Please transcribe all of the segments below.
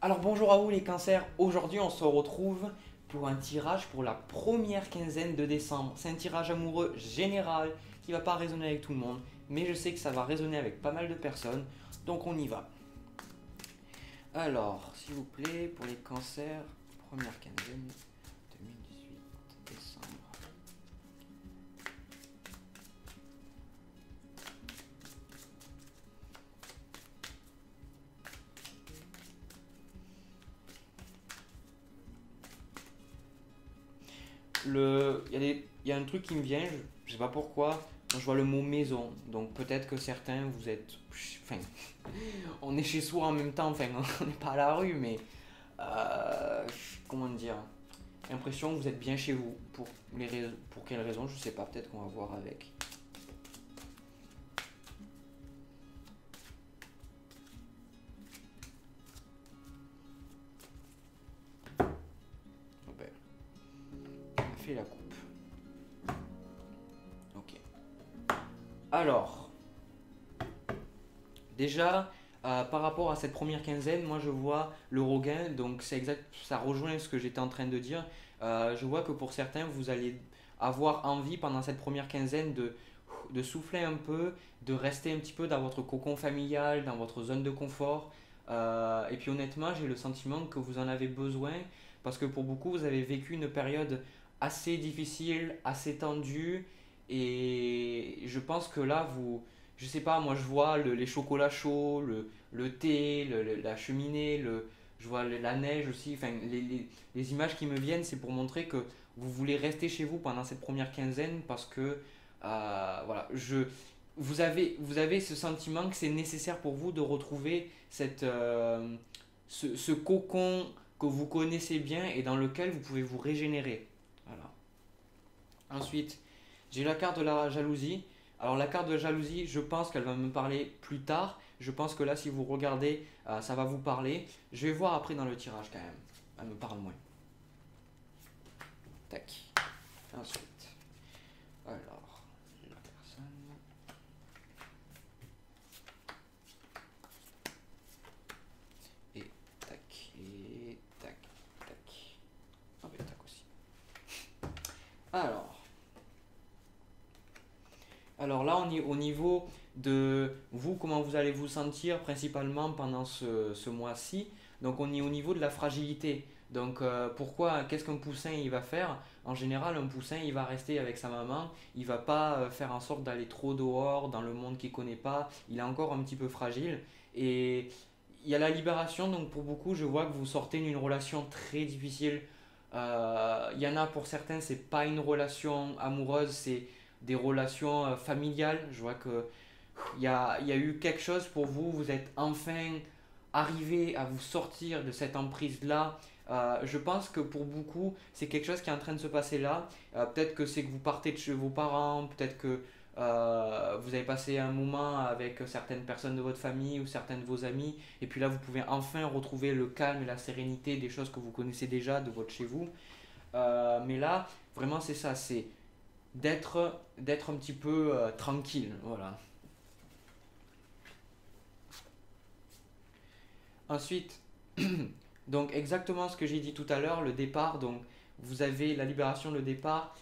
Alors bonjour à vous les cancers, aujourd'hui on se retrouve pour un tirage pour la première quinzaine de décembre. C'est un tirage amoureux général qui va pas résonner avec tout le monde, mais je sais que ça va résonner avec pas mal de personnes, donc on y va. Alors, s'il vous plaît, pour les cancers, première quinzaine 2018 décembre. Il y a un truc qui me vient, je sais pas pourquoi, quand je vois le mot maison. Donc peut-être que certains, vous êtes... Enfin, on est chez soi en même temps, enfin, on n'est pas à la rue, mais... euh, comment dire? J'ai l'impression que vous êtes bien chez vous. Pour quelle raison, je sais pas, peut-être qu'on va voir avec. Oh ben, on a fait la coupe. Ok. Alors, déjà, par rapport à cette première quinzaine, moi je vois le regain, donc c'est exact, ça rejoint ce que j'étais en train de dire. Je vois que pour certains, vous allez avoir envie pendant cette première quinzaine de souffler un peu, de rester un petit peu dans votre cocon familial, dans votre zone de confort. Et puis honnêtement, j'ai le sentiment que vous en avez besoin parce que pour beaucoup, vous avez vécu une période assez difficile, assez tendue. Et je pense que là, je sais pas, moi je vois les chocolats chauds, le thé, la cheminée, je vois la neige aussi. Enfin, les images qui me viennent, c'est pour montrer que vous voulez rester chez vous pendant cette première quinzaine parce que voilà, vous avez ce sentiment que c'est nécessaire pour vous de retrouver ce cocon que vous connaissez bien et dans lequel vous pouvez vous régénérer. Voilà. Ensuite, j'ai la carte de la jalousie. Alors la carte de la jalousie, je pense qu'elle va me parler plus tard. Je pense que là, si vous regardez, ça va vous parler. Je vais voir après dans le tirage quand même. Elle me parle moins. Tac. Ensuite, alors, la personne. Et tac, et tac, tac. Ah ben tac aussi. Alors, alors là, on est au niveau de vous, comment vous allez vous sentir principalement pendant ce mois-ci. Donc on est au niveau de la fragilité. Donc pourquoi, qu'est-ce qu'un poussin il va faire? En général, un poussin il va rester avec sa maman, il va pas faire en sorte d'aller trop dehors dans le monde qu'il connaît pas. Il est encore un petit peu fragile et il y a la libération. Donc pour beaucoup, je vois que vous sortez d'une relation très difficile. Il y en a pour certains, c'est pas une relation amoureuse, c'est des relations familiales. Je vois que il y a eu quelque chose pour vous, vous êtes enfin arrivé à vous sortir de cette emprise-là. Je pense que pour beaucoup, c'est quelque chose qui est en train de se passer là. Peut-être que c'est que vous partez de chez vos parents, peut-être que vous avez passé un moment avec certaines personnes de votre famille ou certains de vos amis, et puis là vous pouvez enfin retrouver le calme et la sérénité des choses que vous connaissez déjà de votre chez vous. Mais là, vraiment c'est ça, c'est d'être un petit peu tranquille, voilà. Ensuite, donc exactement ce que j'ai dit tout à l'heure, le départ, donc vous avez la libération, le départ,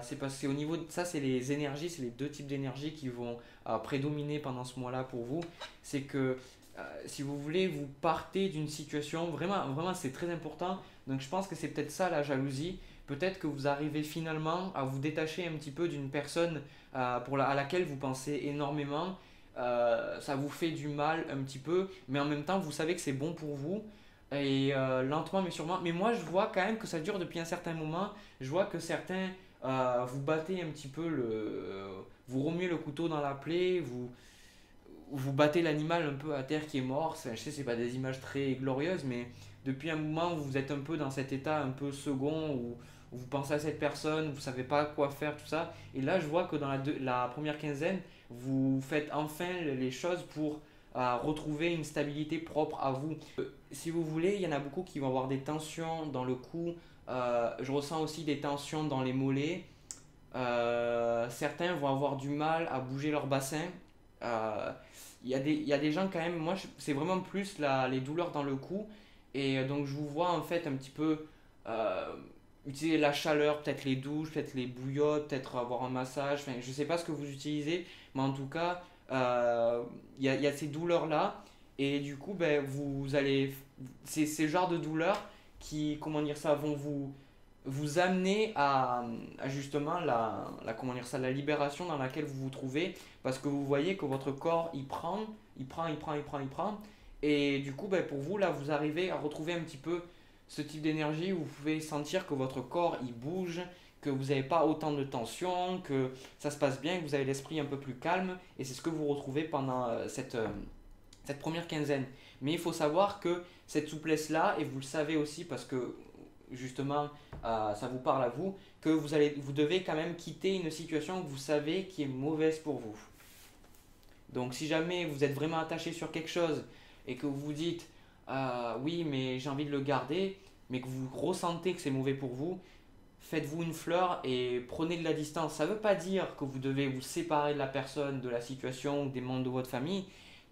c'est parce que c'est au niveau de ça, c'est les énergies, c'est les deux types d'énergie qui vont prédominer pendant ce mois-là pour vous. C'est que si vous voulez, vous partez d'une situation, vraiment, vraiment c'est très important. Donc je pense que c'est peut-être ça la jalousie. Peut-être que vous arrivez finalement à vous détacher un petit peu d'une personne à laquelle vous pensez énormément. Ça vous fait du mal un petit peu, mais en même temps, vous savez que c'est bon pour vous. Et lentement, mais sûrement. Mais moi, je vois quand même que ça dure depuis un certain moment. Je vois que certains, vous battez un petit peu vous remuez le couteau dans la plaie, vous battez l'animal un peu à terre qui est mort. Je sais, c'est pas des images très glorieuses, mais depuis un moment, vous êtes un peu dans cet état un peu second où vous pensez à cette personne, vous savez pas quoi faire, tout ça. Et là, je vois que dans la première quinzaine, vous faites enfin les choses pour retrouver une stabilité propre à vous. Si vous voulez, il y en a beaucoup qui vont avoir des tensions dans le cou. Je ressens aussi des tensions dans les mollets. Certains vont avoir du mal à bouger leur bassin. Euh, il y a des gens quand même, c'est vraiment plus les douleurs dans le cou. Et donc je vous vois en fait un petit peu euh, utiliser la chaleur, peut-être les douches, peut-être les bouillottes, peut-être avoir un massage. Enfin, je ne sais pas ce que vous utilisez, mais en tout cas, il y a ces douleurs-là. Et du coup, ben, vous allez. C'est ce genre de douleurs qui, comment dire ça, vont vous amener à justement comment dire ça, la libération dans laquelle vous vous trouvez. Parce que vous voyez que votre corps, il prend. Et du coup, ben, pour vous, là, vous arrivez à retrouver un petit peu ce type d'énergie où vous pouvez sentir que votre corps, il bouge, que vous n'avez pas autant de tension, que ça se passe bien, que vous avez l'esprit un peu plus calme. Et c'est ce que vous retrouvez pendant cette première quinzaine. Mais il faut savoir que cette souplesse-là, et vous le savez aussi parce que justement ça vous parle à vous, que vous devez quand même quitter une situation que vous savez qui est mauvaise pour vous. Donc si jamais vous êtes vraiment attaché sur quelque chose et que vous vous dites oui mais j'ai envie de le garder, mais que vous ressentez que c'est mauvais pour vous, faites-vous une fleur et prenez de la distance. Ça ne veut pas dire que vous devez vous séparer de la personne, de la situation ou des membres de votre famille.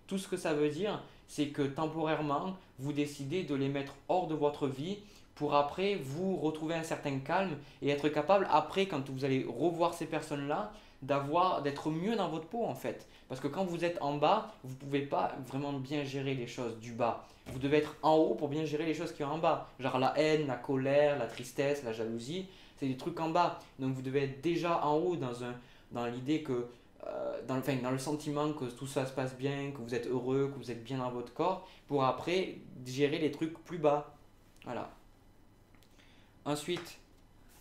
Tout ce que ça veut dire, c'est que temporairement, vous décidez de les mettre hors de votre vie pour après vous retrouver un certain calme et être capable après, quand vous allez revoir ces personnes-là, d'être mieux dans votre peau en fait. Parce que quand vous êtes en bas, vous ne pouvez pas vraiment bien gérer les choses du bas. Vous devez être en haut pour bien gérer les choses qui sont en bas. Genre la haine, la colère, la tristesse, la jalousie, c'est des trucs en bas. Donc vous devez être déjà en haut dans l'idée que dans le sentiment que tout ça se passe bien, que vous êtes heureux, que vous êtes bien dans votre corps, pour après gérer les trucs plus bas. Voilà. Ensuite,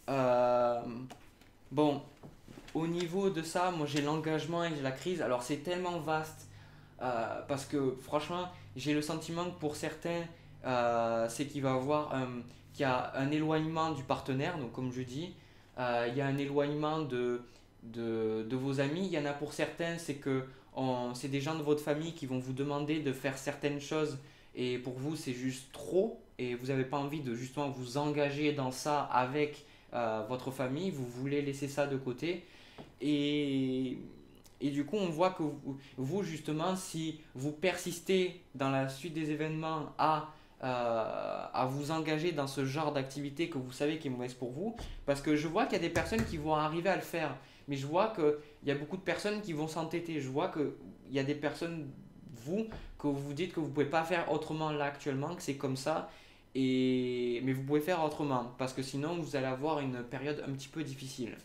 euh, bon, au niveau de ça, moi j'ai l'engagement et j'ai la crise. Alors c'est tellement vaste parce que franchement, j'ai le sentiment que pour certains, c'est qu'il y a un éloignement du partenaire. Donc comme je dis, il y a un éloignement de vos amis. Il y en a pour certains, c'est des gens de votre famille qui vont vous demander de faire certaines choses et pour vous c'est juste trop et vous n'avez pas envie de justement vous engager dans ça avec votre famille. Vous voulez laisser ça de côté. Et, et du coup, on voit que vous, justement, si vous persistez dans la suite des événements à vous engager dans ce genre d'activité que vous savez qui est mauvaise pour vous, parce que je vois qu'il y a des personnes qui vont arriver à le faire, mais je vois qu'il y a beaucoup de personnes qui vont s'entêter. Je vois qu'il y a des personnes, vous, que vous vous dites que vous ne pouvez pas faire autrement là actuellement, que c'est comme ça, mais vous pouvez faire autrement, parce que sinon vous allez avoir une période un petit peu difficile.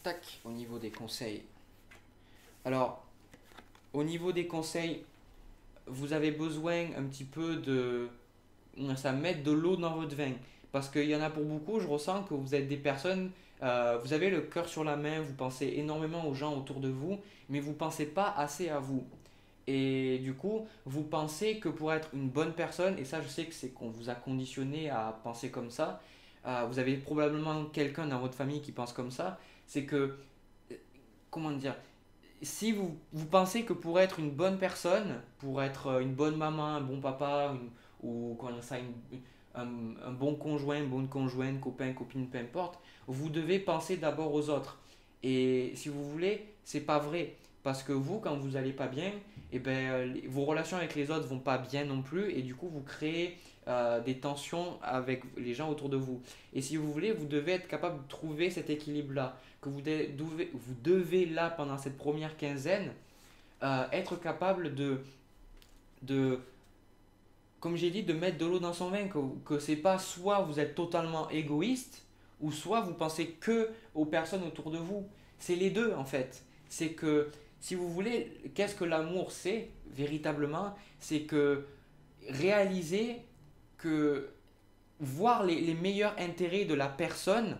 Tac, au niveau des conseils. Alors, au niveau des conseils, vous avez besoin un petit peu ça mettre de l'eau dans votre vin. Parce qu'il y en a pour beaucoup, je ressens que vous êtes des personnes, vous avez le cœur sur la main, vous pensez énormément aux gens autour de vous, mais vous ne pensez pas assez à vous. Et du coup, vous pensez que pour être une bonne personne, et ça je sais que c'est qu'on vous a conditionné à penser comme ça, vous avez probablement quelqu'un dans votre famille qui pense comme ça, c'est que, comment dire, si vous pensez que pour être une bonne personne, pour être une bonne maman, un bon papa, ou comment dire ça, un bon conjoint, une bonne conjointe, copain, copine, peu importe, vous devez penser d'abord aux autres. Et si vous voulez, c'est pas vrai. Parce que vous, quand vous n'allez pas bien, eh ben, vos relations avec les autres vont pas bien non plus. Et du coup, vous créez des tensions avec les gens autour de vous. Et si vous voulez, vous devez être capable de trouver cet équilibre-là. Que vous devez là, pendant cette première quinzaine, être capable de, comme j'ai dit, de mettre de l'eau dans son vin. Que c'est pas soit vous êtes totalement égoïste, ou soit vous pensez que aux personnes autour de vous. C'est les deux en fait. C'est que, si vous voulez, qu'est-ce que l'amour c'est véritablement? C'est que réaliser que voir les meilleurs intérêts de la personne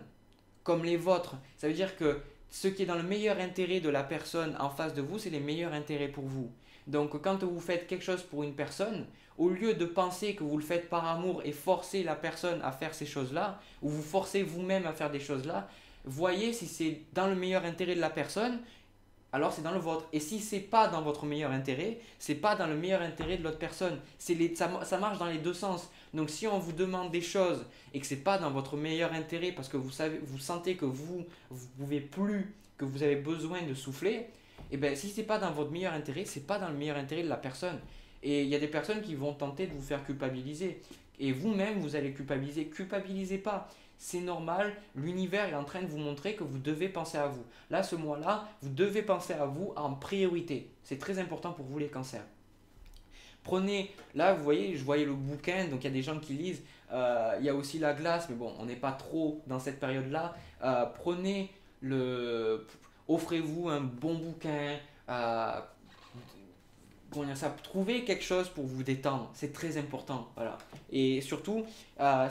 comme les vôtres. Ça veut dire que ce qui est dans le meilleur intérêt de la personne en face de vous, c'est les meilleurs intérêts pour vous. Donc quand vous faites quelque chose pour une personne, au lieu de penser que vous le faites par amour et forcer la personne à faire ces choses-là, ou vous forcez vous-même à faire des choses-là, voyez si c'est dans le meilleur intérêt de la personne, alors c'est dans le vôtre. Et si c'est pas dans votre meilleur intérêt, c'est pas dans le meilleur intérêt de l'autre personne. Ça marche dans les deux sens. Donc si on vous demande des choses et que c'est pas dans votre meilleur intérêt parce que vous sentez que vous pouvez plus, que vous avez besoin de souffler, et ben si c'est pas dans votre meilleur intérêt, c'est pas dans le meilleur intérêt de la personne. Et il y a des personnes qui vont tenter de vous faire culpabiliser. Et vous-même, vous allez culpabiliser. Culpabilisez pas. C'est normal, l'univers est en train de vous montrer que vous devez penser à vous. Là, ce mois-là, vous devez penser à vous en priorité. C'est très important pour vous les cancers. Prenez, là vous voyez, je voyais le bouquin, donc il y a des gens qui lisent, il y a aussi la glace, mais bon, on n'est pas trop dans cette période-là. Prenez le, offrez-vous un bon bouquin, comment dire ça, trouvez quelque chose pour vous détendre, c'est très important, voilà. Et surtout,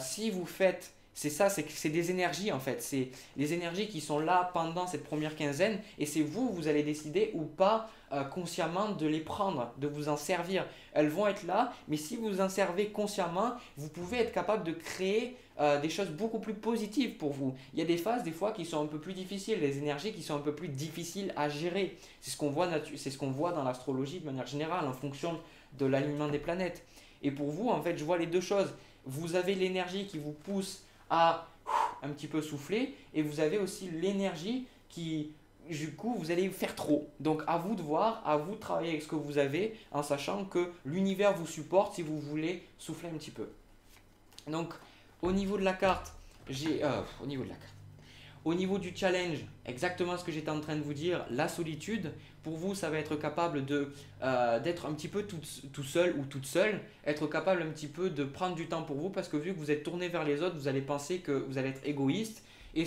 si vous faites, c'est ça, c'est que c'est des énergies en fait, c'est les énergies qui sont là pendant cette première quinzaine, et c'est vous, vous allez décider ou pas consciemment de les prendre, de vous en servir. Elles vont être là, mais si vous en servez consciemment, vous pouvez être capable de créer des choses beaucoup plus positives pour vous. Il y a des phases des fois qui sont un peu plus difficiles, des énergies qui sont un peu plus difficiles à gérer. C'est ce qu'on voit, c'est ce qu'on voit dans l'astrologie de manière générale en fonction de l'alignement des planètes. Et pour vous, en fait, je vois les deux choses. Vous avez l'énergie qui vous pousse à un petit peu souffler et vous avez aussi l'énergie qui, du coup, vous allez faire trop. Donc à vous de voir, à vous de travailler avec ce que vous avez en sachant que l'univers vous supporte si vous voulez souffler un petit peu. Donc au niveau de la carte, au niveau de la carte. Au niveau du challenge, exactement ce que j'étais en train de vous dire, la solitude, pour vous, ça va être capable d'être un petit peu tout seul ou toute seule, être capable un petit peu de prendre du temps pour vous parce que vu que vous êtes tourné vers les autres, vous allez penser que vous allez être égoïste et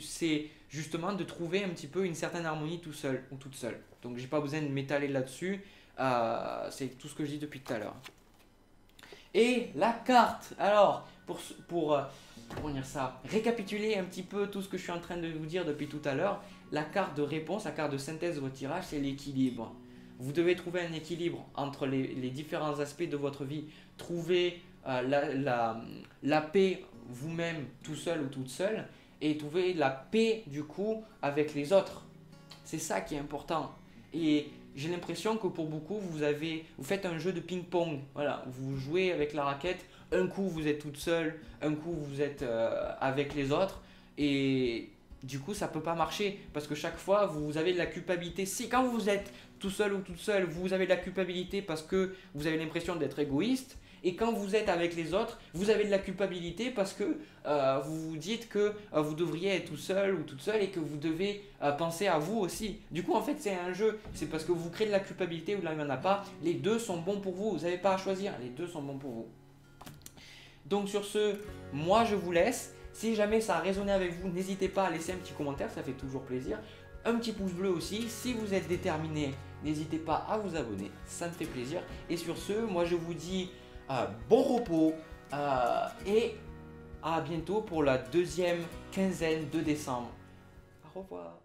c'est justement de trouver un petit peu une certaine harmonie tout seul ou toute seule. Donc, j'ai pas besoin de m'étaler là-dessus, c'est tout ce que je dis depuis tout à l'heure. Et la carte, alors, comment dire ça, récapituler un petit peu tout ce que je suis en train de vous dire depuis tout à l'heure, la carte de réponse, la carte de synthèse de votre tirage, c'est l'équilibre. Vous devez trouver un équilibre entre les différents aspects de votre vie. Trouver la paix vous-même, tout seul ou toute seule, et trouver la paix du coup avec les autres. C'est ça qui est important. Et j'ai l'impression que pour beaucoup, vous faites un jeu de ping-pong. Voilà, vous jouez avec la raquette. Un coup, vous êtes toute seule. Un coup, vous êtes avec les autres. Et du coup, ça ne peut pas marcher. Parce que chaque fois, vous avez de la culpabilité. Si quand vous êtes tout seul ou toute seule, vous avez de la culpabilité parce que vous avez l'impression d'être égoïste. Et quand vous êtes avec les autres, vous avez de la culpabilité parce que vous vous dites que vous devriez être tout seul ou toute seule et que vous devez penser à vous aussi. Du coup, en fait, c'est un jeu. C'est parce que vous créez de la culpabilité ou là, il n'y en a pas. Les deux sont bons pour vous. Vous n'avez pas à choisir. Les deux sont bons pour vous. Donc sur ce, moi je vous laisse. Si jamais ça a résonné avec vous, n'hésitez pas à laisser un petit commentaire. Ça fait toujours plaisir. Un petit pouce bleu aussi. Si vous êtes déterminé, n'hésitez pas à vous abonner. Ça me fait plaisir. Et sur ce, moi je vous dis... bon repos et à bientôt pour la deuxième quinzaine de décembre. Au revoir.